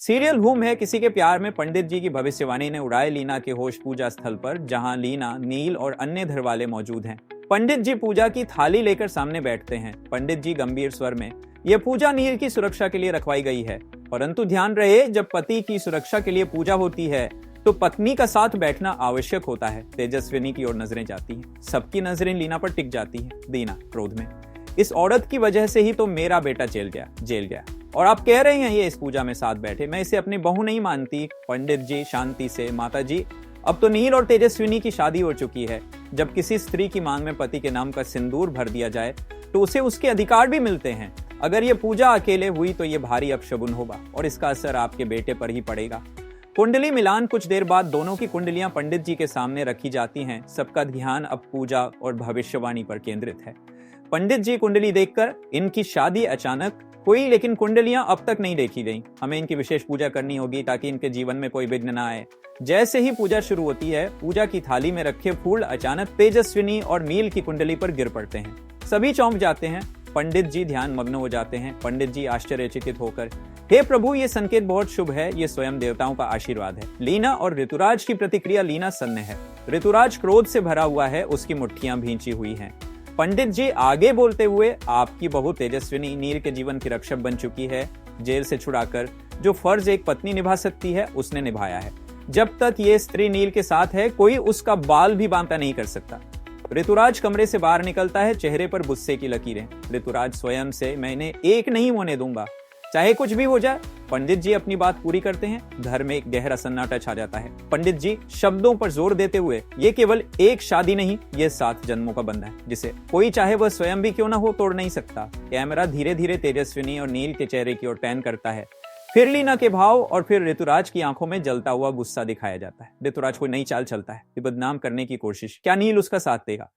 Serial whom है किसी के प्यार में पंडित जी की भविष्यवाणी ने उड़ाए लीना के होश पूजा स्थल पर, जहां लीना, नील और अन्य घर वाले मौजूद हैं। पंडित जी पूजा की थाली लेकर सामने बैठते हैं। पंडित जी गंभीर स्वर में, यह पूजा नील की सुरक्षा के लिए रखवाई गई है, परंतु ध्यान रहे जब पति की सुरक्षा के लिए पूजा होती है तो पत्नी का साथ बैठना आवश्यक होता है। तेजस्विनी की ओर नजरें जाती हैं। सबकी नजरें लीना पर टिक जाती हैं। लीना क्रोध में, इस औरत की वजह से ही तो मेरा बेटा जेल गया और आप कह रहे हैं ये इस पूजा में साथ बैठे, मैं इसे अपनी बहू नहीं मानती। पंडित जी शांति से, माता जी अब तो नील और तेजस्विनी की शादी हो चुकी है। जब किसी स्त्री की मांग में पति के नाम का सिंदूर भर दिया जाए तो उसे उसके अधिकार भी मिलते हैं। अगर ये पूजा अकेले हुई तो ये भारी अपशगुन होगा और इसका असर आपके बेटे पर ही पड़ेगा। कुंडली मिलान, कुछ देर बाद दोनों की कुंडलियां पंडित जी के सामने रखी जाती हैं। सबका ध्यान अब पूजा और भविष्यवाणी पर केंद्रित है। पंडित जी कुंडली देखकर, इनकी शादी अचानक हुई लेकिन कुंडलियां अब तक नहीं देखी गई। हमें इनकी विशेष पूजा करनी होगी ताकि इनके जीवन में कोई विघ्न न आए। जैसे ही पूजा शुरू होती है, पूजा की थाली में रखे फूल अचानक तेजस्विनी और नील की कुंडली पर गिर पड़ते हैं। सभी चौंक जाते हैं। पंडित जी ध्यान मग्न हो जाते हैं। पंडित जी आश्चर्यचकित होकर, हे प्रभु, ये संकेत बहुत शुभ है, ये स्वयं देवताओं का आशीर्वाद है। लीना और ऋतुराज की प्रतिक्रिया। लीना सन्न है, ऋतुराज क्रोध से भरा हुआ है, उसकी मुट्ठियां भींची हुई हैं। पंडित जी आगे बोलते हुए, आपकी बहू तेजस्विनी नील के जीवन की रक्षक बन चुकी है। जेल से छुड़ाकर जो फर्ज एक पत्नी निभा सकती है उसने निभाया है। जब तक ये स्त्री नील के साथ है कोई उसका बाल भी बांका नहीं कर सकता। ऋतुराज कमरे से बाहर निकलता है, चेहरे पर गुस्से की लकीरें। ऋतुराज स्वयं से, मैं इन्हें एक नहीं होने दूंगा, चाहे कुछ भी हो जाए। पंडित जी अपनी बात पूरी करते हैं। घर में एक गहरा सन्नाटा छा जाता है। पंडित जी शब्दों पर जोर देते हुए, ये केवल एक शादी नहीं, ये 7 जन्मों का बंधन है जिसे कोई चाहे वह स्वयं भी क्यों ना हो तोड़ नहीं सकता। कैमरा धीरे धीरे तेजस्विनी और नील के चेहरे की ओर पैन करता है। फिर लीना के भाव और फिर ऋतुराज की आंखों में जलता हुआ गुस्सा दिखाया जाता है। ऋतुराज कोई नई चाल चलता है, बदनाम करने की कोशिश। क्या नील उसका साथ देगा?